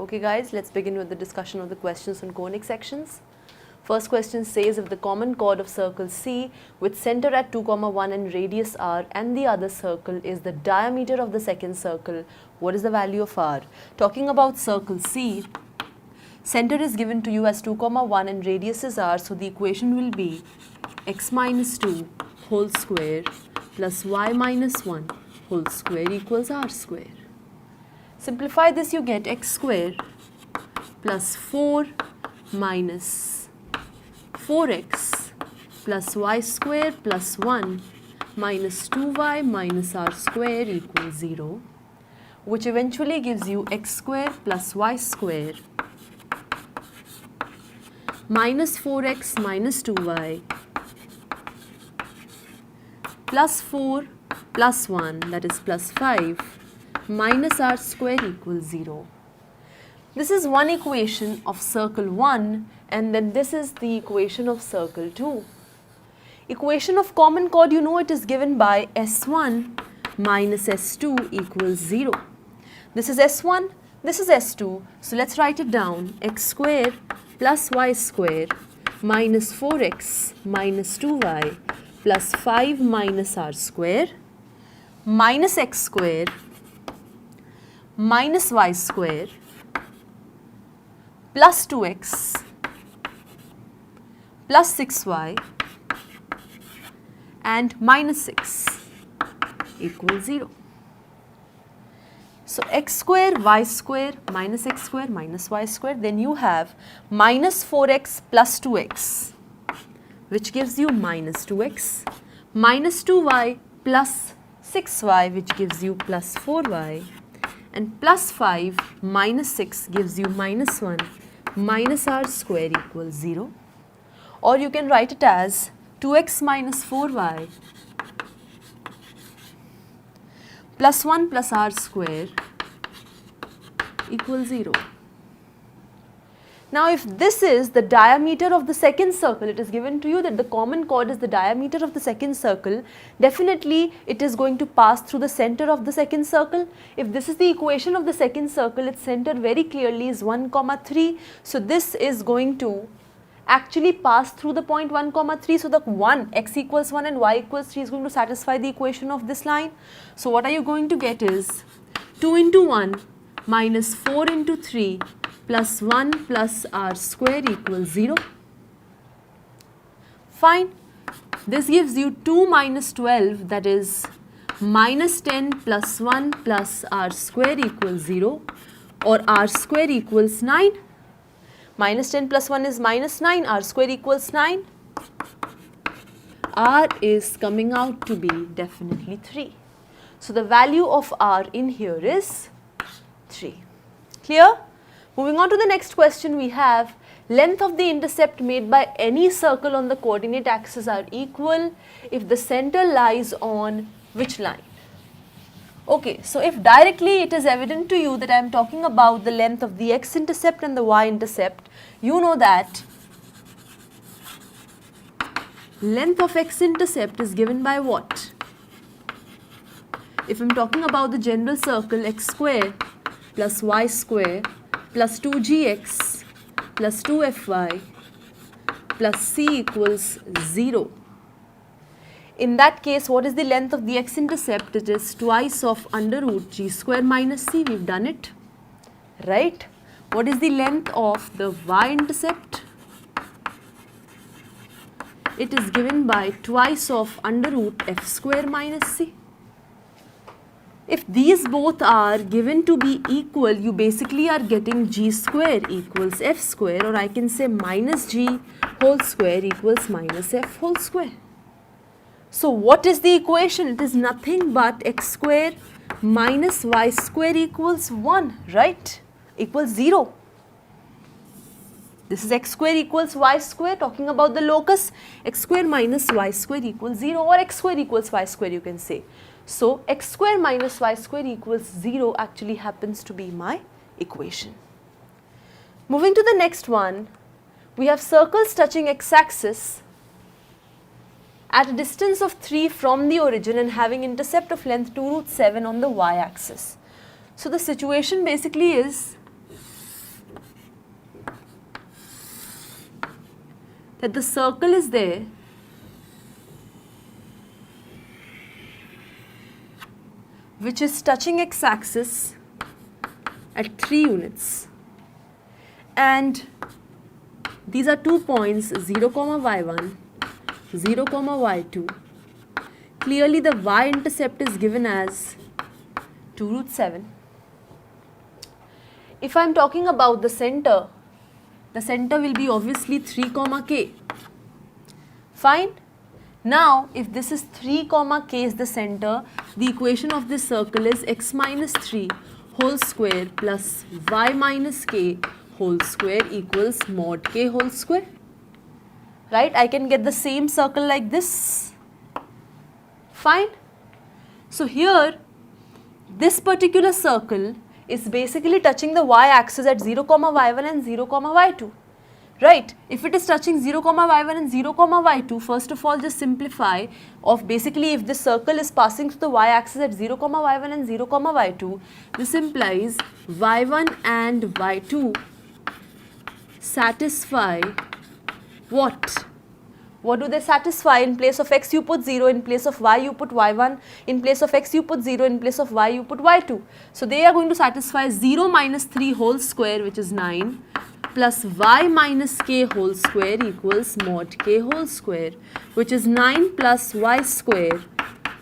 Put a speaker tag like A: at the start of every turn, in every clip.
A: Okay guys, let's begin with the discussion of the questions on conic sections. First question says, if the common chord of circle C with center at 2, 1 and radius r and the other circle is the diameter of the second circle, what is the value of r? Talking about circle C, center is given to you as 2, 1 and radius is r, so the equation will be x minus 2 whole square plus y minus 1 whole square equals r square. Simplify this, you get x square plus 4 minus 4x plus y square plus 1 minus 2y minus r square equals 0, which eventually gives you x square plus y square minus 4x minus 2y plus 4 plus 1, that is plus 5, minus r square equals 0. This is one equation of circle 1, and then this is the equation of circle 2. Equation of common chord, you know it is given by S1 minus S2 equals 0. This is S1, this is S2, so let's write it down. X square plus y square minus 4x minus 2y plus 5 minus r square minus x square minus y square plus 2x plus 6y and minus 6 equals 0. So x square y square minus x square minus y square, then you have minus 4x plus 2x, which gives you minus 2x, minus 2y plus 6y, which gives you plus 4y, and plus 5 minus 6 gives you minus 1 minus r square equals 0. Or you can write it as 2x minus 4y plus 1 plus r square equals 0. Now if this is the diameter of the second circle, it is given to you that the common chord is the diameter of the second circle, definitely it is going to pass through the center of the second circle. If this is the equation of the second circle, its center very clearly is 1, 3, so this is going to actually pass through the point 1, 3, so the 1, x equals 1 and y equals 3 is going to satisfy the equation of this line. So what are you going to get is 2 into 1 minus 4 into 3 plus 1 plus r square equals 0. Fine. This gives you 2 minus 12, that is minus 10 plus 1 plus r square equals 0, or r square equals 9. Minus 10 plus 1 is minus 9, r square equals 9. R is coming out to be definitely 3. So the value of r in here is 3. Clear? Moving on to the next question, we have length of the intercept made by any circle on the coordinate axis are equal if the center lies on which line? Okay, so if directly it is evident to you that I am talking about the length of the x-intercept and the y-intercept, you know that length of x-intercept is given by what? If I am talking about the general circle, x square plus y square plus 2gx plus 2fy plus c equals 0. In that case, what is the length of the x-intercept? It is twice of under root g square minus c. We've done it, right? What is the length of the y-intercept? It is given by twice of under root f square minus c. If these both are given to be equal, you basically are getting g square equals f square, or I can say minus g whole square equals minus f whole square. So what is the equation? It is nothing but x square minus y square equals 1, right? Equals 0. This is x square equals y square, talking about the locus. X square minus y square equals 0, or x square equals y square, you can say. So x square minus y square equals 0 actually happens to be my equation. Moving to the next one, we have circles touching x-axis at a distance of 3 from the origin and having intercept of length 2 root 7 on the y-axis. So the situation basically is that the circle is there which is touching x-axis at 3 units, and these are 2 points 0, y1, 0, y2. Clearly the y-intercept is given as 2√7. If I am talking about the center will be obviously 3, k. Fine. Now, if this is 3, k is the center, the equation of this circle is x minus 3 whole square plus y minus k whole square equals mod k whole square. Right? I can get the same circle like this. Fine. So here, this particular circle is basically touching the y-axis at 0, y1 and 0, y2. Right? If it is touching 0, y1 and 0, y2, first of all just simplify of basically if this circle is passing through the y-axis at 0, y1 and 0, y2, this implies y1 and y2 satisfy what? What do they satisfy? In place of x you put 0, in place of y you put y1, in place of x you put 0, in place of y you put y2. So they are going to satisfy 0 minus 3 whole square, which is 9, plus y minus k whole square equals mod k whole square, which is 9 plus y square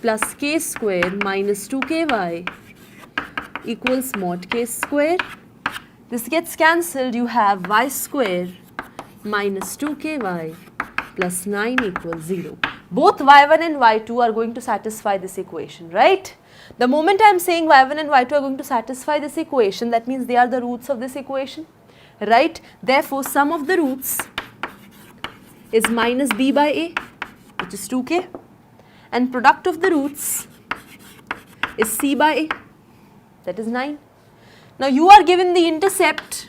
A: plus k square minus 2ky equals mod k square. This gets cancelled. You have y square minus 2ky plus 9 equals 0. Both y1 and y2 are going to satisfy this equation, right? The moment I am saying y1 and y2 are going to satisfy this equation, that means they are the roots of this equation, right? Therefore, sum of the roots is minus b by a, which is 2k, and product of the roots is c by a, that is 9. Now, you are given the intercept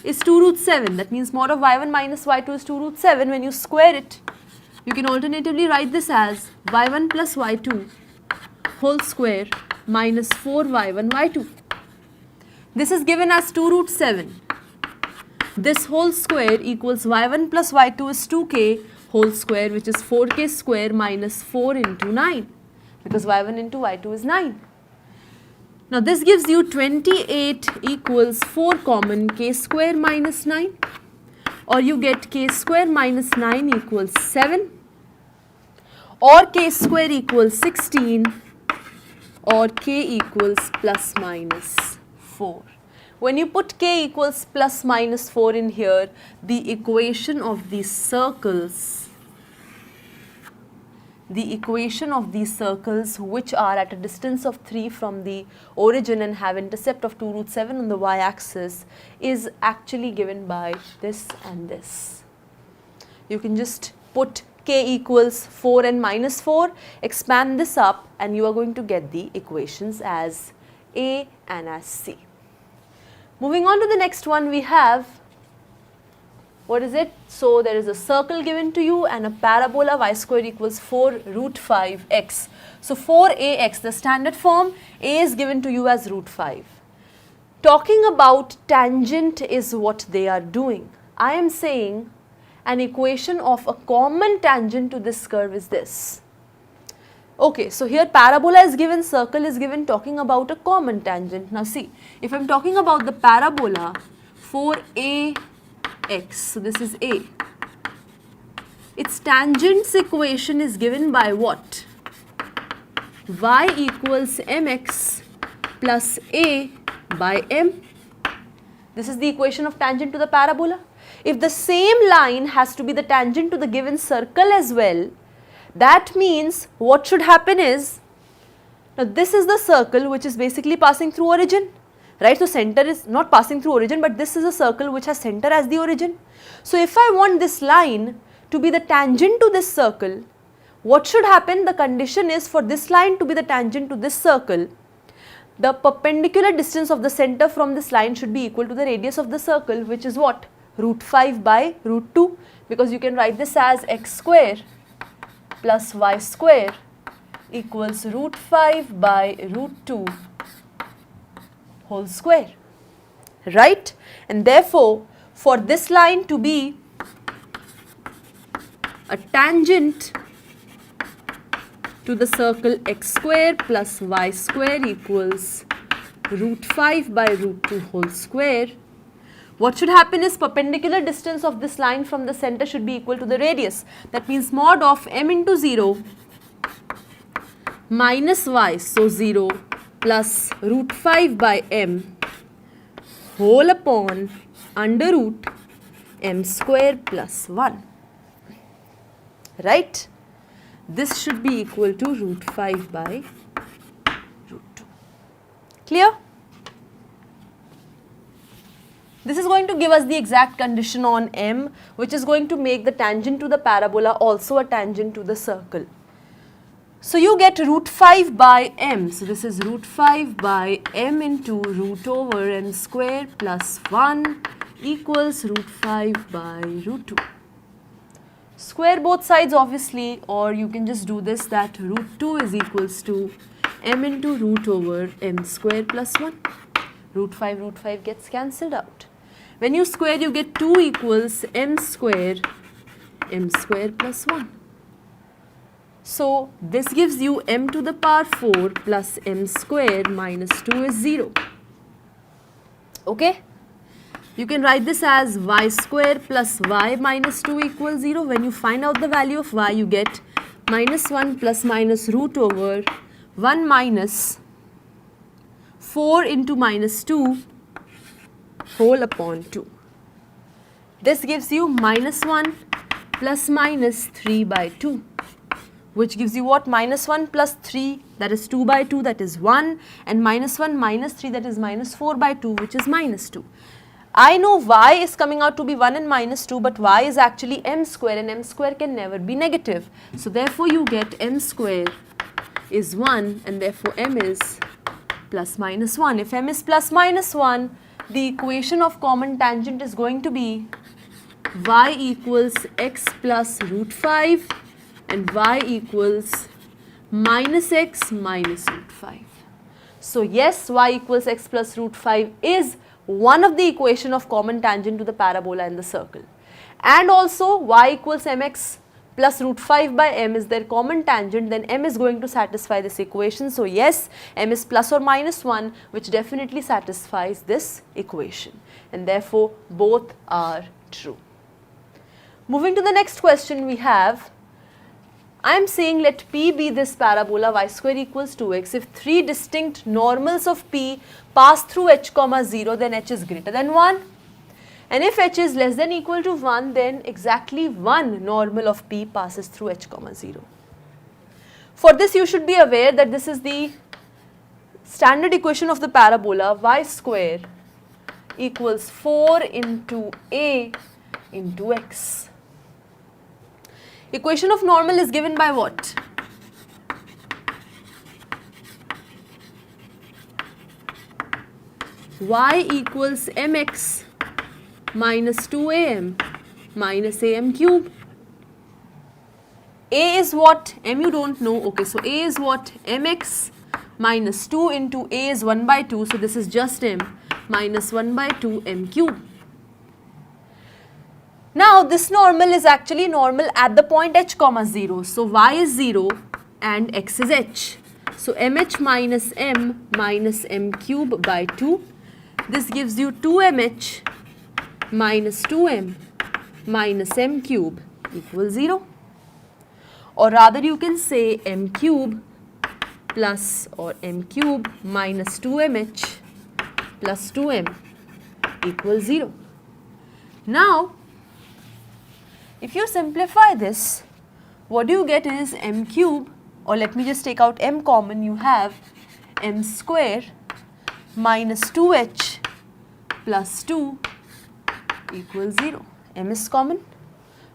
A: is 2√7. That means mod of y1 minus y2 is 2√7. When you square it, you can alternatively write this as y1 plus y2 whole square minus 4y1 y2. This is given as 2√7. This whole square equals y1 plus y2 is 2k whole square, which is 4k square minus 4 into 9, because y1 into y2 is 9. Now this gives you 28 equals 4 common k square minus 9, or you get k square minus 9 equals 7, or k square equals 16, or k equals plus minus 4. When you put k equals plus minus 4 in here, the equation of these circles which are at a distance of 3 from the origin and have intercept of 2√7 on the y-axis is actually given by this and this. You can just put k equals 4 and minus 4, expand this up, and you are going to get the equations as A and as C. Moving on to the next one, we have, what is it? So there is a circle given to you and a parabola y square equals 4√5x. So 4ax, the standard form, a is given to you as √5. Talking about tangent is what they are doing. I am saying an equation of a common tangent to this curve is this. Okay, so here parabola is given, circle is given, talking about a common tangent. Now see, if I am talking about the parabola 4ax, so this is A. Its tangent's equation is given by what? Y equals mx plus A by m. This is the equation of tangent to the parabola. If the same line has to be the tangent to the given circle as well, that means what should happen is, now this is the circle which is basically passing through origin. Right, so center is not passing through origin, but this is a circle which has center as the origin. So if I want this line to be the tangent to this circle, what should happen? The condition is for this line to be the tangent to this circle, the perpendicular distance of the center from this line should be equal to the radius of the circle, which is what? √5 by √2, because you can write this as x square plus y square equals √5 by √2 whole square, right? And therefore, for this line to be a tangent to the circle x square plus y square equals root 5 by root 2 whole square. What should happen is perpendicular distance of this line from the center should be equal to the radius. That means mod of m into 0 minus y, so 0 plus root 5 by m whole upon under root m square plus 1. Right? This should be equal to root 5 by root 2. Clear? This is going to give us the exact condition on m, which is going to make the tangent to the parabola also a tangent to the circle. So you get root 5 by m. So this is root 5 by m into root over m square plus 1 equals root 5 by root 2. Square both sides obviously, or you can just do this, that root 2 is equals to m into root over m square plus 1. Root 5 gets cancelled out. When you square, you get 2 equals m square plus 1. So this gives you m to the power 4 plus m square minus 2 is 0. Okay? You can write this as y square plus y minus 2 equals 0. When you find out the value of y, you get minus 1 plus minus root over 1 minus 4 into minus 2 whole upon 2. This gives you minus 1 plus minus 3 by 2, which gives you what? Minus 1 plus 3, that is 2 by 2, that is 1, and minus 1 minus 3, that is minus 4 by 2, which is minus 2. I know y is coming out to be 1 and minus 2, but y is actually m square, and m square can never be negative. So therefore you get m square is 1, and therefore m is plus minus 1. If m is plus minus 1, the equation of common tangent is going to be y equals x plus root 5 and y equals minus x minus root 5. So yes, y equals x plus root 5 is one of the equation of common tangent to the parabola and the circle. And also y equals mx plus root 5 by m is their common tangent, then m is going to satisfy this equation. So yes, m is plus or minus 1, which definitely satisfies this equation, and therefore both are true. Moving to the next question, we have, I am saying let P be this parabola y square equals 2x. If three distinct normals of P pass through h comma 0, then h is greater than 1. And if h is less than equal to 1, then exactly one normal of P passes through h comma 0. For this, you should be aware that this is the standard equation of the parabola y square equals 4 into a into x. Equation of normal is given by what? Y equals mx minus 2am minus am cube. A is what? M you don't know. Okay, so A is what? Mx minus 2 into A is 1 by 2. So this is just m minus 1 by 2 m cube. Now this normal is actually normal at the point h comma 0. So y is 0 and x is h. So mh minus m cube by 2. This gives you 2mh minus 2m minus m cube equals 0. Or rather you can say m cube plus or m cube minus 2mh plus 2m equals 0. Now if you simplify this, what you get is m cube, or let me just take out m common, you have m square minus 2h plus 2 equals 0. M is common.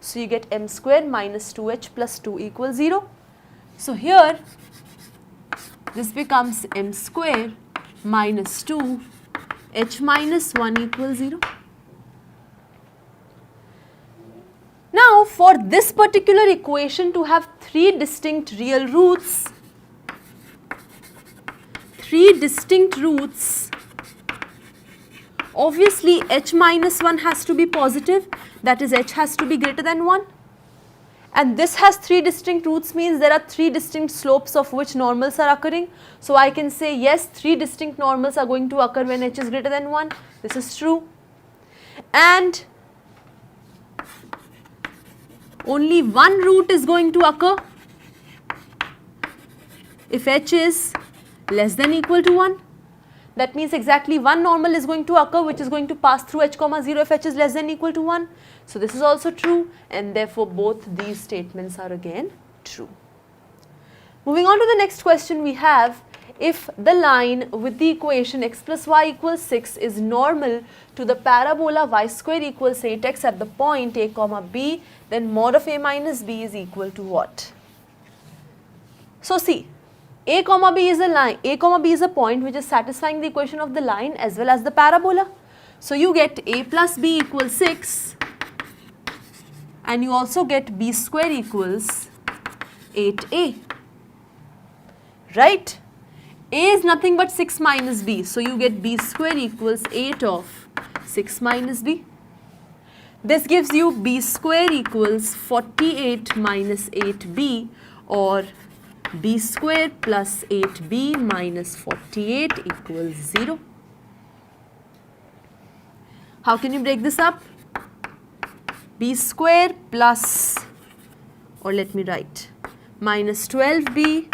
A: So you get m square minus 2h plus 2 equals 0. So here this becomes m square minus 2 h minus 1 equals 0. Now for this particular equation to have three distinct real roots, obviously h minus 1 has to be positive, that is h has to be greater than 1, and this has 3 distinct roots, means there are 3 distinct slopes of which normals are occurring. So I can say yes, 3 distinct normals are going to occur when h is greater than 1. This is true. And only one root is going to occur if h is less than equal to 1. That means exactly one normal is going to occur which is going to pass through h comma 0 if h is less than equal to 1. So this is also true, and therefore both these statements are again true. Moving on to the next question, we have, if the line with the equation x plus y equals 6 is normal to the parabola y square equals 8x at the point a comma b, then mod of a minus b is equal to what? So see, a comma b is a line, a comma b is a point which is satisfying the equation of the line as well as the parabola. So you get a plus b equals 6, and you also get b square equals 8a, right? A is nothing but 6 minus b, so you get b square equals 8 of 6 minus b. This gives you b square equals 48 minus 8b, or b square plus 8b minus 48 equals 0. How can you break this up? B square plus, or let me write, minus 12b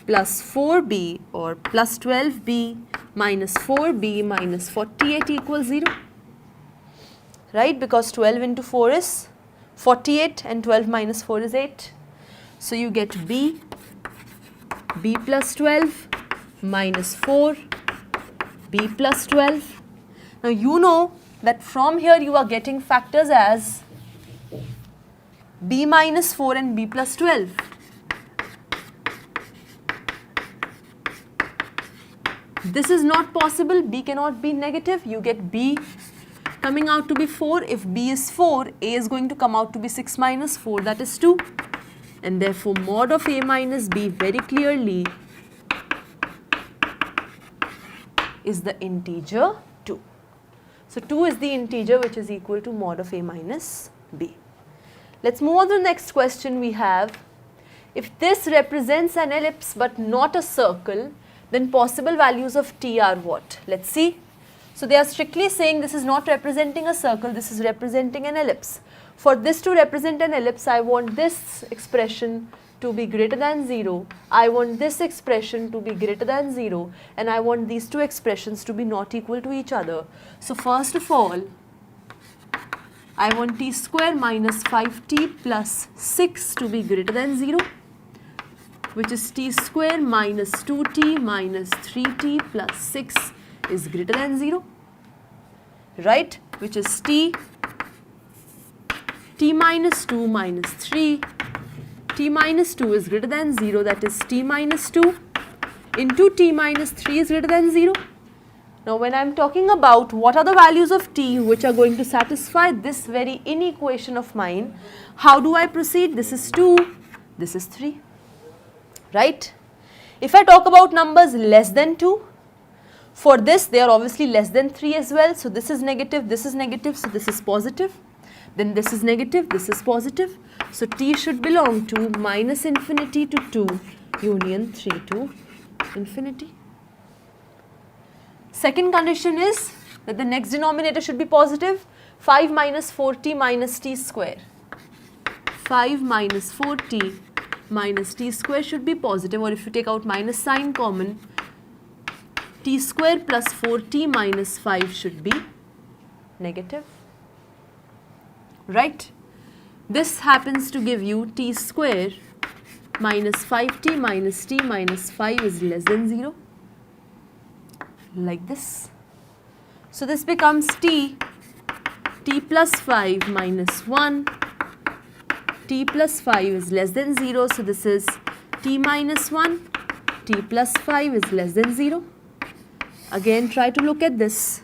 A: plus 4b, or plus 12b minus 4b minus 48 equals 0. Right, because 12 into 4 is 48 and 12 minus 4 is 8. So you get b plus 12 minus 4, b plus 12. Now you know that from here you are getting factors as b minus 4 and b plus 12. This is not possible, b cannot be negative. You get b coming out to be 4. If b is 4, a is going to come out to be 6 minus 4, that is 2. And therefore mod of a minus b very clearly is the integer 2. So 2 is the integer which is equal to mod of a minus b. Let's move on to the next question. We have, if this represents an ellipse but not a circle, then possible values of t are what? Let's see. So they are strictly saying this is not representing a circle, this is representing an ellipse. For this to represent an ellipse, I want this expression to be greater than 0, I want this expression to be greater than 0, and I want these two expressions to be not equal to each other. So first of all, I want t square minus 5t plus 6 to be greater than 0, which is t square minus 2t minus 3t plus 6 is greater than 0, right, which is t minus 2 minus 3, t minus 2 is greater than 0, that is t minus 2 into t minus 3 is greater than 0. Now when I am talking about what are the values of t which are going to satisfy this very inequation of mine, how do I proceed? This is 2, this is 3, right? If I talk about numbers less than 2, for this they are obviously less than 3 as well, so this is negative, so this is positive, then this is negative, this is positive, so t should belong to minus infinity to 2 union 3 to infinity. Second condition is that the next denominator should be positive. 5 minus 4t minus t square. 5 minus 4t minus t square should be positive, or if you take out minus sign common, t square plus 4t minus 5 should be negative, right? This happens to give you t square minus 5t minus t minus 5 is less than 0, like this. So this becomes t plus 5 minus 1, t plus 5 is less than 0, so this is t minus 1, t plus 5 is less than 0. Again try to look at this,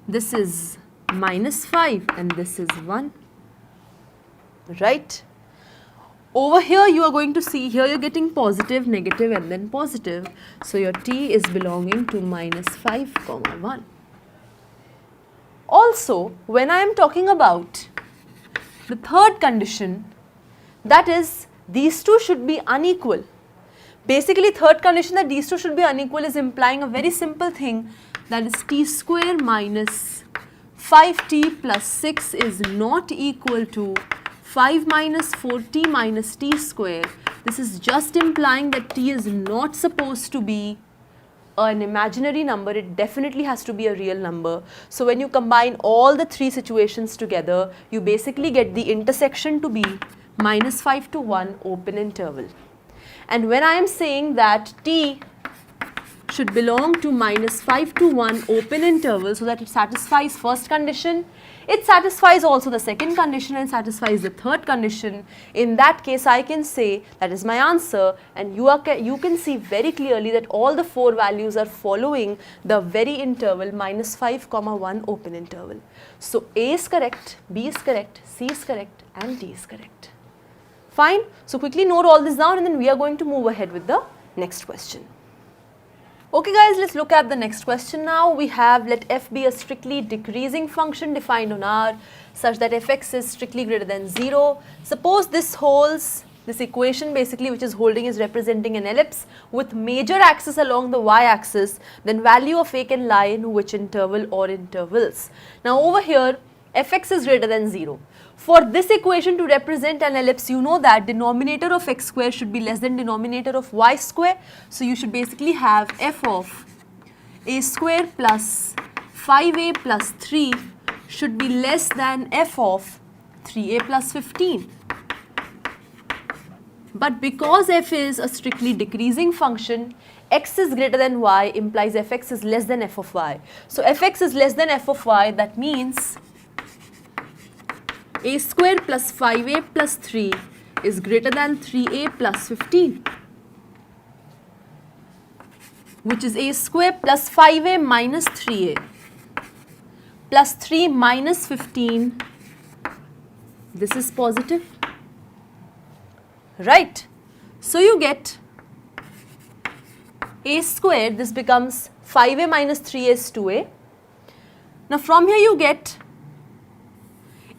A: this is minus 5 and this is 1, right? Over here you are going to see, here you are getting positive, negative and then positive. So your t is belonging to minus 5 comma 1. Also, when I am talking about the third condition, That is, these two should be unequal. Basically, third condition that these two should be unequal is implying a very simple thing, that is t square minus 5t plus 6 is not equal to 5 minus 4t minus t square. This is just implying that t is not supposed to be an imaginary number, it definitely has to be a real number. So when you combine all the three situations together, you basically get the intersection to be minus 5 to 1 open interval. And when I am saying that t should belong to minus 5 to 1 open interval so that it satisfies first condition, it satisfies also the second condition and satisfies the third condition. In that case, I can say that is my answer, and you can see very clearly that all the four values are following the very interval minus 5 comma 1 open interval. So A is correct, B is correct, C is correct, and D is correct. Fine. So quickly note all this down and then we are going to move ahead with the next question. Okay guys, let's look at the next question now. We have let f be a strictly decreasing function defined on R such that fx is strictly greater than 0. Suppose this holds, this equation basically which is holding is representing an ellipse with major axis along the y-axis, then value of a can lie in which interval or intervals. Now over here fx is greater than 0. For this equation to represent an ellipse, you know that denominator of x square should be less than denominator of y square. So you should basically have f of a square plus 5a plus 3 should be less than f of 3a plus 15. But because f is a strictly decreasing function, x is greater than y implies fx is less than f of y. So fx is less than f of y, that means a square plus 5a plus 3 is greater than 3a plus 15, which is a square plus 5a minus 3a plus 3 minus 15. This is positive, right? So you get a square, this becomes 5a minus 3a is 2a. Now from here you get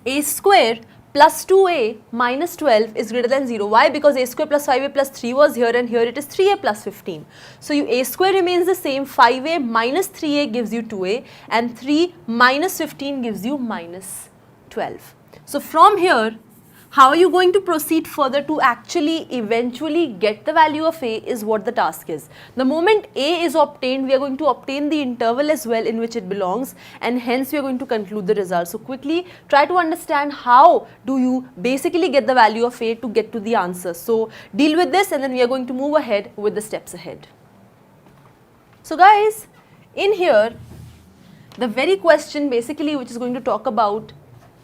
A: a square plus 2a minus 12 is greater than 0. Why? Because a square plus 5a plus 3 was here and here it is 3a plus 15. So you a square remains the same, 5a minus 3a gives you 2a and 3 minus 15 gives you minus 12. So from here, how are you going to proceed further to actually eventually get the value of a is what the task is. The moment a is obtained, we are going to obtain the interval as well in which it belongs, and hence we are going to conclude the result. So quickly try to understand how do you basically get the value of a to get to the answer. So deal with this and then we are going to move ahead with the steps ahead. So guys, in here the very question basically which is going to talk about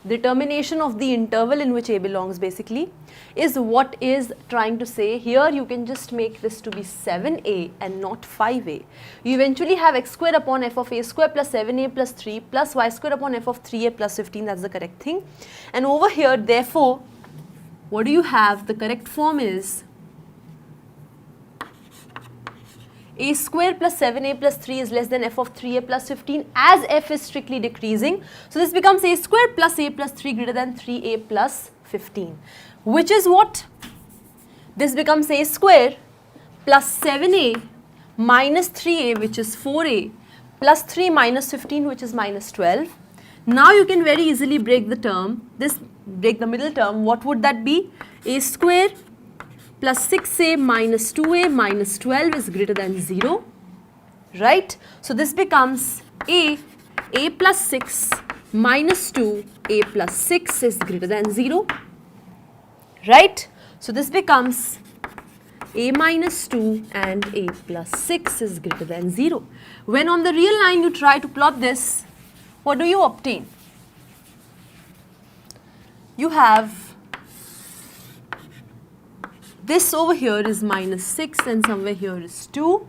A: determination of the interval in which a belongs basically is what is trying to say. Here you can just make this to be 7a and not 5a. You eventually have x square upon f of a square plus 7a plus 3 plus y square upon f of 3a plus 15, that's the correct thing. And over here therefore what do you have? The correct form is a square plus 7a plus 3 is less than f of 3a plus 15 as f is strictly decreasing. So this becomes a square plus a plus 3 greater than 3a plus 15, which is what? This becomes a square plus 7a minus 3a, which is 4a, plus 3 minus 15, which is minus 12. Now you can very easily break the term, break the middle term. What would that be? A square plus 6a minus 2a minus 12 is greater than 0, right? So this becomes a plus 6 minus 2, a plus 6 is greater than 0, right? So this becomes a minus 2 and a plus 6 is greater than 0. When on the real line you try to plot this, what do you obtain? You have this over here is minus 6 and somewhere here is 2.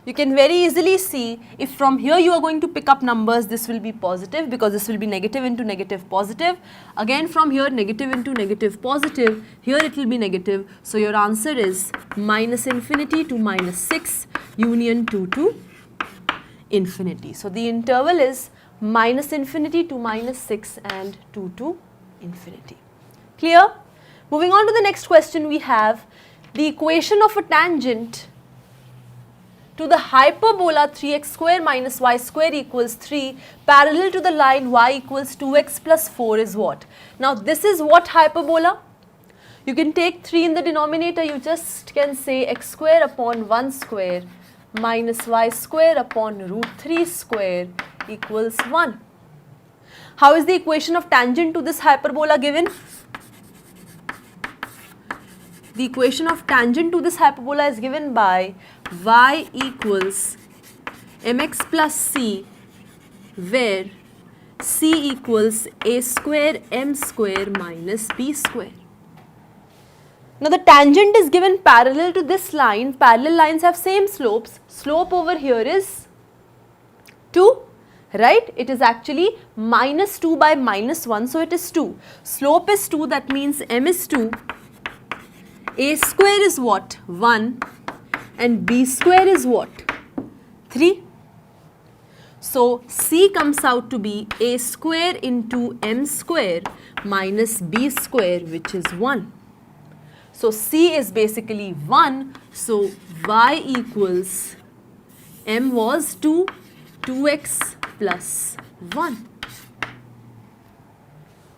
A: You can very easily see if from here you are going to pick up numbers, this will be positive because this will be negative into negative positive. Again from here negative into negative positive, here it will be negative. So your answer is minus infinity to minus 6 union 2 to infinity. So the interval is minus infinity to minus 6 and 2 to infinity. Clear? Moving on to the next question, we have the equation of a tangent to the hyperbola 3x square minus y square equals 3 parallel to the line y equals 2x plus 4 is what? Now this is what hyperbola? You can take 3 in the denominator, you just can say x square upon 1 square minus y square upon root 3 square equals 1. How is the equation of tangent to this hyperbola given? The equation of tangent to this hyperbola is given by y equals mx plus c, where c equals a square m square minus b square. Now the tangent is given parallel to this line. Parallel lines have same slopes. Slope over here is 2, right? It is actually minus 2 by minus 1, so it is 2. Slope is 2, that means m is 2. A square is what? 1. And b square is what? 3. So c comes out to be a square into m square minus b square, which is 1. So c is basically 1. So y equals, m was 2, 2x plus 1.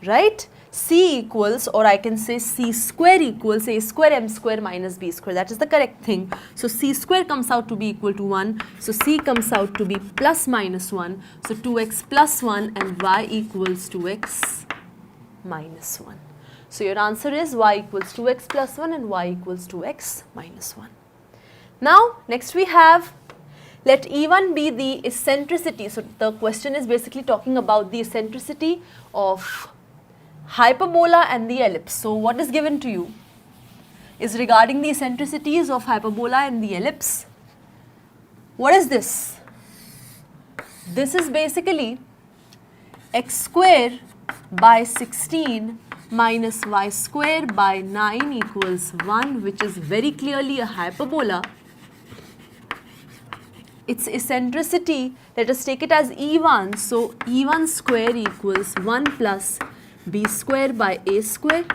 A: Right? C equals, or I can say c square equals a square m square minus b square. That is the correct thing. So c square comes out to be equal to 1. So c comes out to be plus minus 1. So 2x plus 1 and y equals 2x minus 1. So your answer is y equals 2x plus 1 and y equals 2x minus 1. Now next we have, let E1 be the eccentricity. So the question is basically talking about the eccentricity of hyperbola and the ellipse. So what is given to you is regarding the eccentricities of hyperbola and the ellipse. What is this? This is basically x square by 16 minus y square by 9 equals 1, which is very clearly a hyperbola. Its eccentricity, let us take it as E1. So E1 square equals 1 plus b square by a square,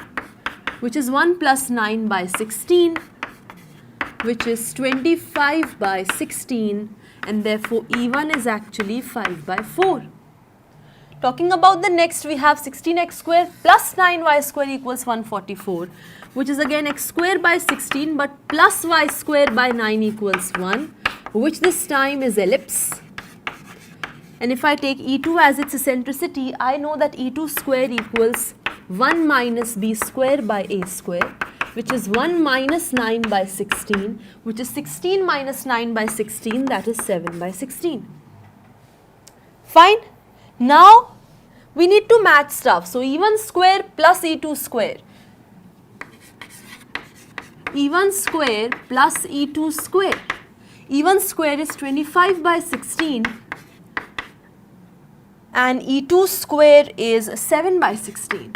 A: which is 1 plus 9 by 16, which is 25 by 16, and therefore E1 is actually 5 by 4. Talking about the next, we have 16x square plus 9y square equals 144, which is again x square by 16 but plus y square by 9 equals 1, which this time is ellipse. And if I take E2 as its eccentricity, I know that E2 square equals 1 minus b square by a square, which is 1 minus 9 by 16, which is 16 minus 9 by 16, that is 7 by 16. Fine. Now we need to match stuff. So E1 square plus E2 square. E1 square plus E2 square. E1 square is 25 by 16 and E2 square is 7 by 16.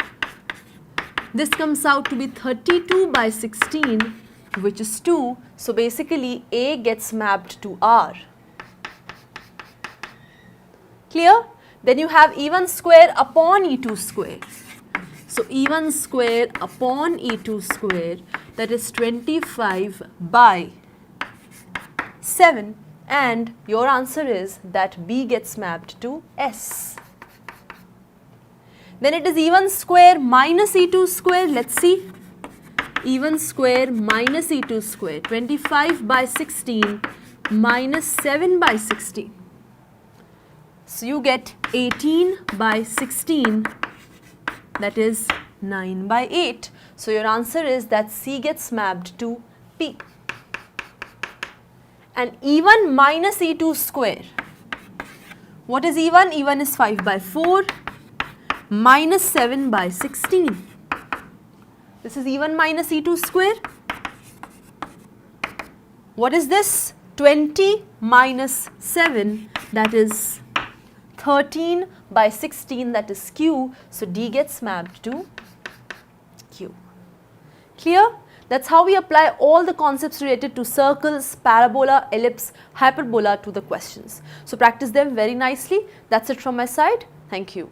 A: This comes out to be 32 by 16, which is 2. So basically A gets mapped to R. Clear? Then you have E1 square upon E2 square. So E1 square upon E2 square, that is 25 by 7, and your answer is that B gets mapped to S. Then it is E1 square minus E2 square. Let's see. E1 square minus E2 square, 25 by 16 minus 7 by 16. So you get 18 by 16, that is 9 by 8. So your answer is that C gets mapped to P. And E1 minus E2 square. What is E1? E1 is 5 by 4 minus 7 by 16. This is E1 minus E2 square. What is this? 20 minus 7, that is 13 by 16, that is Q. So D gets mapped to Q. Clear? That's how we apply all the concepts related to circles, parabola, ellipse, hyperbola to the questions. So practice them very nicely. That's it from my side. Thank you.